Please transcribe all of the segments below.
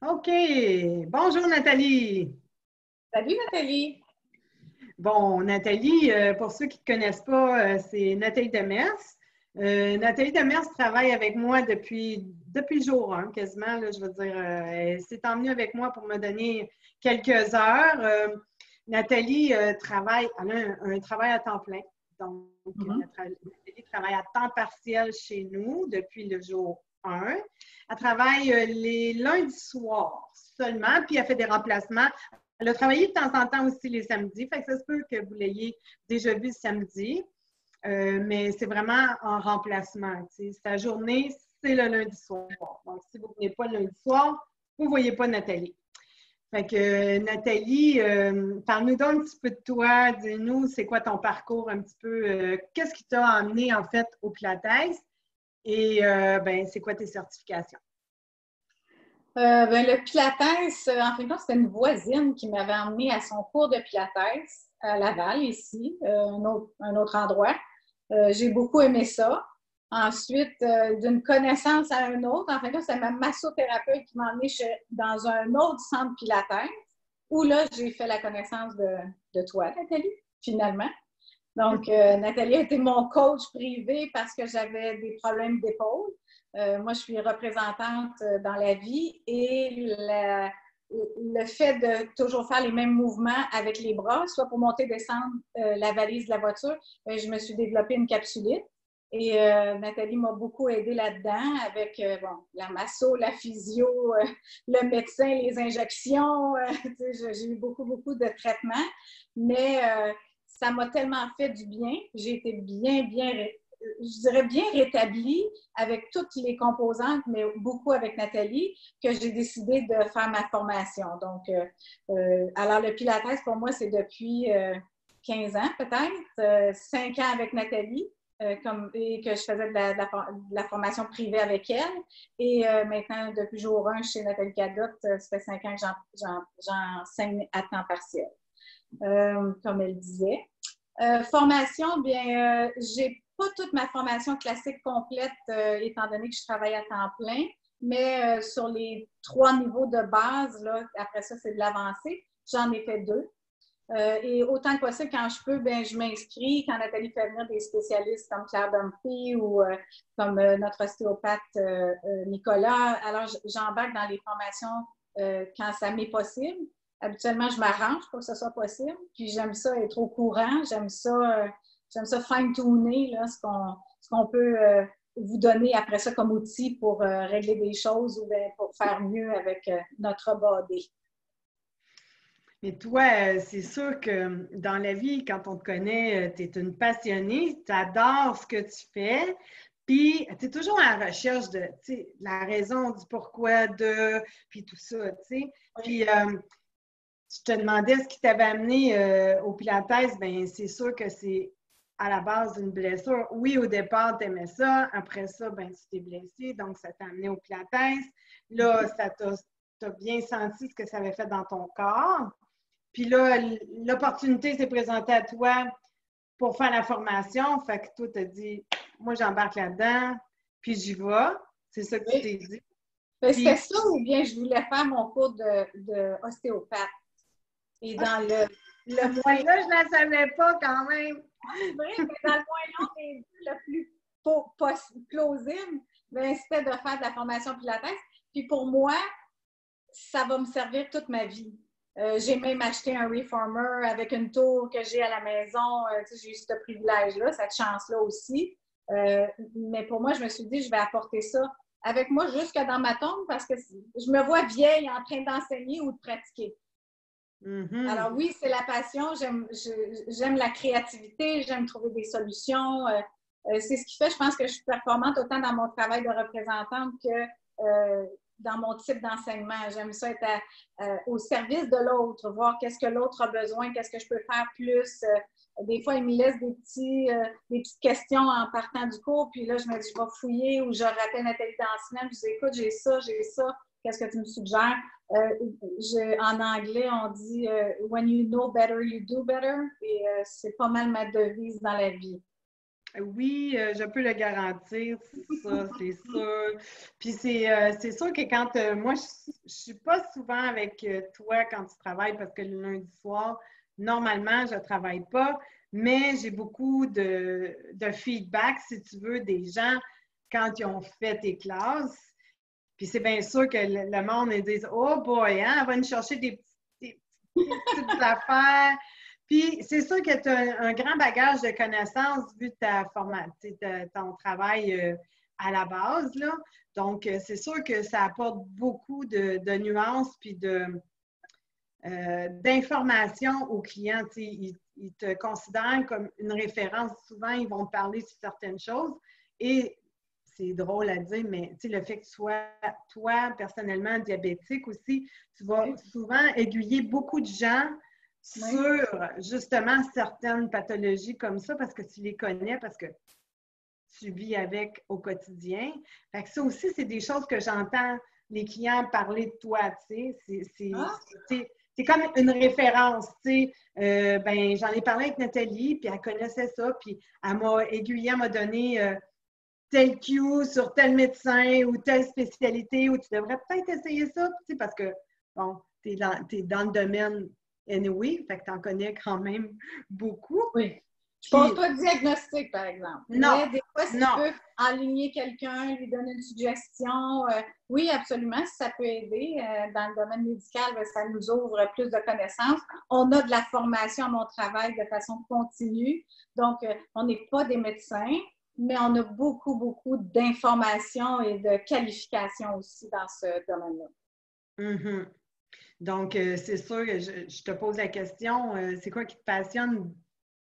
OK. Bonjour Nathalie. Salut Nathalie! Bon, Nathalie, pour ceux qui ne te connaissent pas, c'est Nathalie Demers. Nathalie Demers travaille avec moi depuis le jour 1, quasiment, là, je veux dire. Elle s'est emmenée avec moi pour me donner quelques heures. Nathalie elle a un travail à temps plein. Donc, Mhm. Nathalie travaille à temps partiel chez nous depuis le jour 1. Elle travaille les lundis soirs seulement, puis elle fait des remplacements. Elle a travaillé de temps en temps aussi les samedis, fait que ça se peut que vous l'ayez déjà vu samedi, mais c'est vraiment en remplacement. T'sais. Sa journée, c'est le lundi soir. Donc, si vous ne venez pas le lundi soir, vous ne voyez pas Nathalie. Fait que Nathalie, parle-nous donc un petit peu de toi, dis-nous c'est quoi ton parcours un petit peu, qu'est-ce qui t'a amené en fait au Pilates et ben, c'est quoi tes certifications? Le Pilates, en fin de compte, c'était une voisine qui m'avait emmenée à son cours de Pilates à Laval, ici, un autre endroit. J'ai beaucoup aimé ça. Ensuite, d'une connaissance à un autre, en fin de compte, c'est ma massothérapeute qui m'a emmenée dans un autre centre Pilates, où là, j'ai fait la connaissance de toi, Nathalie, finalement. Donc, Nathalie a été mon coach privé parce que j'avais des problèmes d'épaule. Moi, je suis représentante dans la vie et le fait de toujours faire les mêmes mouvements avec les bras, soit pour monter et descendre la valise de la voiture, je me suis développée une capsulite. Et Nathalie m'a beaucoup aidée là-dedans avec la masso, la physio, le médecin, les injections. J'ai eu beaucoup, beaucoup de traitements. Mais ça m'a tellement fait du bien. J'ai été je dirais bien rétablie avec toutes les composantes, mais beaucoup avec Nathalie, que j'ai décidé de faire ma formation. Donc, alors le Pilates, pour moi, c'est depuis 15 ans peut-être, 5 ans avec Nathalie. Et que je faisais de la formation privée avec elle. Et maintenant, depuis jour 1 chez Nathalie Cadotte, ça fait 5 ans que j'enseigne à temps partiel. Comme elle disait. Formation, bien, j'ai pas toute ma formation classique complète, étant donné que je travaille à temps plein, mais sur les 3 niveaux de base, là, après ça, c'est de l'avancée. J'en ai fait 2. Et autant que possible, quand je peux, ben, je m'inscris. Quand Nathalie fait venir des spécialistes comme Claire Dumpy ou comme notre ostéopathe Nicolas, alors j'embarque dans les formations quand ça m'est possible. Habituellement, je m'arrange pour que ce soit possible. Puis j'aime ça être au courant. J'aime ça fine-tuner là, ce qu'on peut vous donner après ça comme outil pour régler des choses ou bien pour faire mieux avec notre body. Mais toi, c'est sûr que dans la vie, quand on te connaît, tu es une passionnée, tu adores ce que tu fais, puis tu es toujours à la recherche de la raison du pourquoi de, puis tout ça, tu sais. Puis je te demandais ce qui t'avait amené au Pilates, bien c'est sûr que c'est à la base d'une blessure. Oui, au départ, tu aimais ça, après ça, ben tu t'es blessé, donc ça t'a amené au Pilates. Là, ça t'a bien senti ce que ça avait fait dans ton corps. Puis là, l'opportunité s'est présentée à toi pour faire la formation. Fait que toi, tu as dit, moi, j'embarque là-dedans, puis j'y vais. C'est ça que tu Oui. t'es dit. C'était Puis, ça ou bien je voulais faire mon cours de ostéopathe. Et dans le moins, celle-là, je ne la savais pas quand même. c'est vrai, mais dans le moins long des deux, le plus plausible, ben, c'était de faire de la formation Pilates. Puis pour moi, ça va me servir toute ma vie. J'ai même acheté un reformer avec une tour que j'ai à la maison. J'ai eu ce privilège-là, cette chance-là aussi. Mais pour moi, je me suis dit, je vais apporter ça avec moi jusque dans ma tombe parce que je me vois vieille en train d'enseigner ou de pratiquer. Alors oui, c'est la passion. J'aime la créativité, j'aime trouver des solutions. C'est ce qui fait, je pense, que je suis performante autant dans mon travail de représentante que dans mon type d'enseignement. J'aime ça être au service de l'autre, voir qu'est-ce que l'autre a besoin, qu'est-ce que je peux faire plus. Des fois, ils me laissent des petites questions en partant du cours, puis là, je me dis, je vais fouiller ou je rappelle Nathalie Dansina, je dis, écoute, j'ai ça, qu'est-ce que tu me suggères? En anglais, on dit When you know better, you do better. Et c'est pas mal ma devise dans la vie. Oui, je peux le garantir, ça, c'est sûr. Puis c'est sûr que quand moi, je ne suis pas souvent avec toi quand tu travailles parce que le lundi soir, normalement, je ne travaille pas, mais j'ai beaucoup de feedback, si tu veux, des gens quand ils ont fait tes classes. Puis c'est bien sûr que le monde, ils disent oh boy, hein, elle va nous chercher des petites affaires. Puis, c'est sûr que tu as un grand bagage de connaissances vu ton travail à la base, là. Donc, c'est sûr que ça apporte beaucoup de nuances puis d'informations aux clients. Ils te considèrent comme une référence. Souvent, ils vont te parler sur certaines choses. Et c'est drôle à dire, mais le fait que tu sois, toi, personnellement, diabétique aussi, tu vas souvent aiguiller beaucoup de gens sur justement certaines pathologies comme ça parce que tu les connais, parce que tu vis avec au quotidien. Fait que ça aussi, c'est des choses que j'entends les clients parler de toi, tu sais. C'est comme une référence, tu sais. Ben, j'en ai parlé avec Nathalie, puis elle connaissait ça, puis elle m'a aiguillée, elle m'a donné tel cue sur tel médecin ou telle spécialité où tu devrais peut-être essayer ça, tu sais, parce que, bon, tu es dans le domaine anyway, fait que tu en connais quand même beaucoup. Oui. Je ne pose pas de diagnostic, par exemple. Non, mais des fois, si tu peux aligner quelqu'un, lui donner une suggestion, oui, absolument, si ça peut aider. Dans le domaine médical, ça nous ouvre plus de connaissances. On a de la formation à mon travail de façon continue. Donc, on n'est pas des médecins, mais on a beaucoup, beaucoup d'informations et de qualifications aussi dans ce domaine-là. Mm-hmm. Donc, c'est sûr que je te pose la question, c'est quoi qui te passionne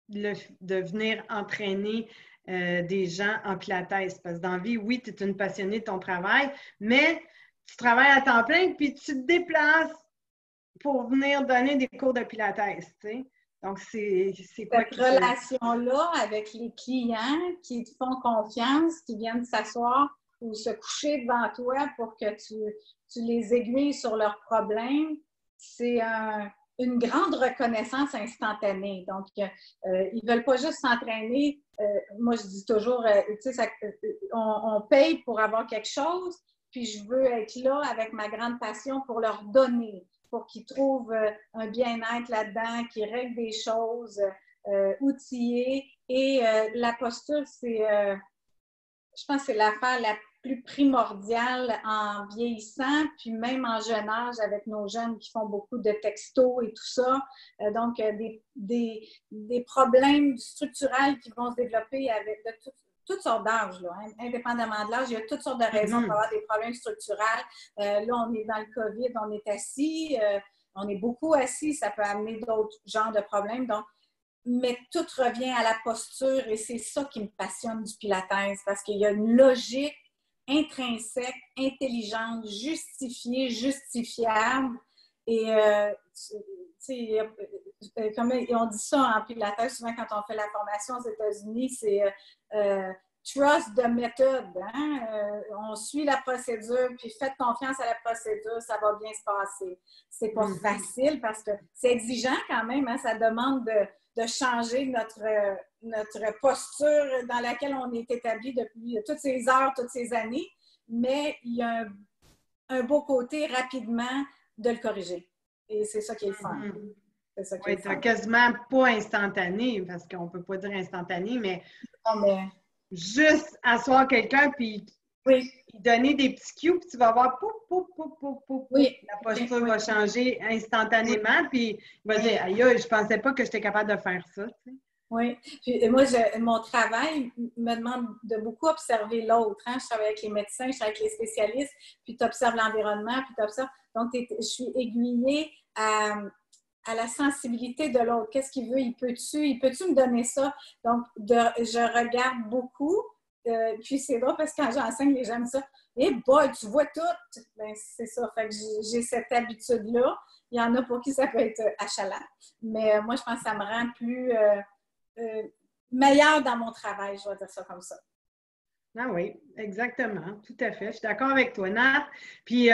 de venir entraîner des gens en pilates? Parce que dans la vie, oui, tu es une passionnée de ton travail, mais tu travailles à temps plein puis tu te déplaces pour venir donner des cours de pilates, tu sais. Donc, c'est quoi cette relation-là avec les clients qui te font confiance, qui viennent s'asseoir ou se coucher devant toi pour que tu les aiguilles sur leurs problèmes, c'est une grande reconnaissance instantanée. Donc, ils ne veulent pas juste s'entraîner. Moi, je dis toujours, tu sais, on paye pour avoir quelque chose, puis je veux être là avec ma grande passion pour leur donner, pour qu'ils trouvent un bien-être là-dedans, qu'ils règlent des choses, outillés. Et la posture, je pense que c'est l'affaire la plus primordiale en vieillissant, puis même en jeune âge avec nos jeunes qui font beaucoup de textos et tout ça. Donc, des problèmes structurels qui vont se développer avec toutes sortes d'âges, indépendamment de l'âge. Il y a toutes sortes de raisons pour avoir des problèmes structurels. Là, on est dans le COVID, on est assis, on est beaucoup assis, ça peut amener d'autres genres de problèmes. Donc, mais tout revient à la posture et c'est ça qui me passionne du Pilates parce qu'il y a une logique intrinsèque, intelligente, justifiée, justifiable. Et comme on dit ça en Pilates, souvent quand on fait la formation aux États-Unis, c'est trust the method. Hein? On suit la procédure, puis faites confiance à la procédure, ça va bien se passer. C'est pas facile parce que c'est exigeant quand même, hein? Ça demande de changer notre posture dans laquelle on est établi depuis toutes ces heures, toutes ces années, mais il y a un beau côté rapidement de le corriger. Et c'est ça qui est le fun. C'est ça qui est le fun. Quasiment pas instantané, parce qu'on ne peut pas dire instantané, mais, juste asseoir quelqu'un puis donner des petits cues, puis tu vas voir, la posture va changer instantanément, puis il va dire, aïe, je pensais pas que j'étais capable de faire ça. Tu sais. Oui. Puis moi, mon travail me demande de beaucoup observer l'autre. Hein? Je travaille avec les médecins, je travaille avec les spécialistes, puis tu observes l'environnement, puis tu observes. Donc, je suis aiguillée à la sensibilité de l'autre. Qu'est-ce qu'il veut? Il peut-tu me donner ça? Donc, je regarde beaucoup. Puis c'est drôle parce que quand j'enseigne, les gens me disent ça. Eh boy, tu vois tout! Ben, c'est ça. Fait que j'ai cette habitude-là. Il y en a pour qui ça peut être achalant. Mais moi, je pense que ça me rend plus meilleure dans mon travail, je vais dire ça comme ça. Ah oui, exactement. Tout à fait. Je suis d'accord avec toi, Nat. Puis,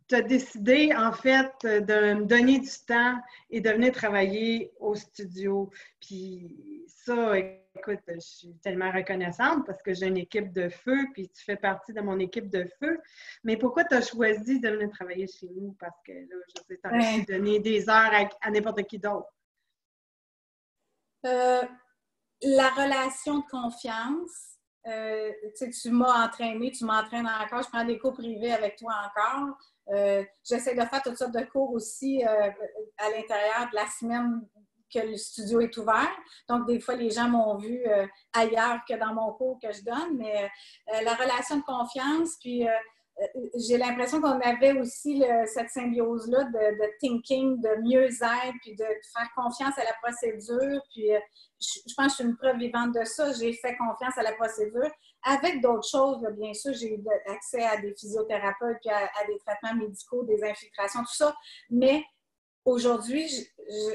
tu as décidé, en fait, de me donner du temps et de venir travailler au studio. Puis ça, écoute, je suis tellement reconnaissante parce que j'ai une équipe de feu, puis tu fais partie de mon équipe de feu. Mais pourquoi tu as choisi de venir travailler chez nous? Parce que là, je sais, tu aurais pu donner des heures à n'importe qui d'autre. La relation de confiance, tu m'as entraîné, tu m'entraînes encore, je prends des cours privés avec toi encore. J'essaie de faire toutes sortes de cours aussi à l'intérieur de la semaine que le studio est ouvert. Donc, des fois, les gens m'ont vu ailleurs que dans mon cours que je donne, mais la relation de confiance, puis j'ai l'impression qu'on avait aussi cette symbiose-là de thinking, de mieux-être, puis de faire confiance à la procédure. Puis je pense que je suis une preuve vivante de ça. J'ai fait confiance à la procédure. Avec d'autres choses, là, bien sûr, j'ai eu accès à des physiothérapeutes, puis à des traitements médicaux, des infiltrations, tout ça. Mais aujourd'hui,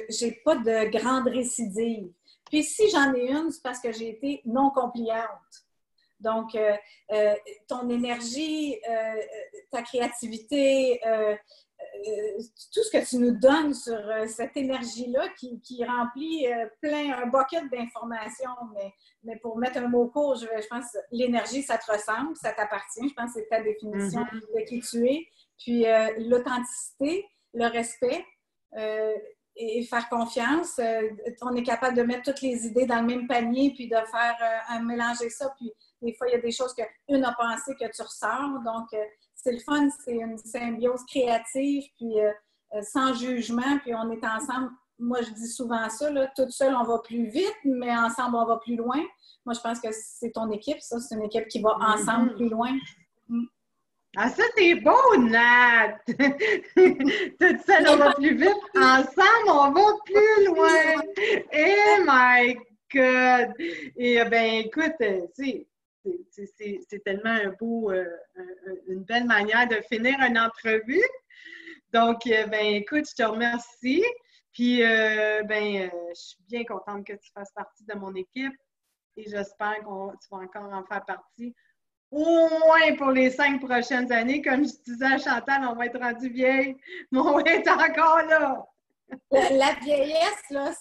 je n'ai pas de grande récidive. Puis si j'en ai une, c'est parce que j'ai été non compliante. Donc, ton énergie, ta créativité, tout ce que tu nous donnes sur cette énergie-là qui remplit un bucket d'informations. Mais pour mettre un mot court, je pense que l'énergie, ça te ressemble, ça t'appartient. Je pense que c'est ta définition de qui tu es. Puis l'authenticité, le respect et faire confiance. On est capable de mettre toutes les idées dans le même panier puis de faire mélanger ça. Puis des fois, il y a des choses qu'une a pensé que tu ressors. Donc, c'est le fun, c'est une symbiose créative, puis sans jugement, puis on est ensemble. Moi, je dis souvent ça, là, toute seule, on va plus vite, mais ensemble, on va plus loin. Moi, je pense que c'est ton équipe, ça. C'est une équipe qui va ensemble plus loin. Ah, ça, c'est beau, Nat! Toute seule, on va plus vite. Ensemble, on va plus loin. Oh my God! Et bien, écoute, c'est tellement une belle manière de finir une entrevue. Donc, ben, écoute, je te remercie. Puis, je suis bien contente que tu fasses partie de mon équipe et j'espère que tu vas encore en faire partie. Au moins pour les 5 prochaines années. Comme je disais à Chantal, on va être rendu vieille, mais on va être encore là. La vieillesse, là,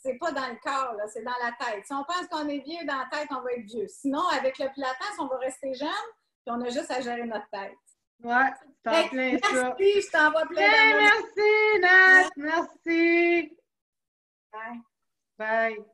c'est pas dans le corps, là, c'est dans la tête. Si on pense qu'on est vieux dans la tête, on va être vieux. Sinon, avec le pilates, on va rester jeune, puis on a juste à gérer notre tête. Ouais, c'est en plein ça. Merci, je t'envoie plein d'amour. Merci, Nat. Merci. Bye. Bye.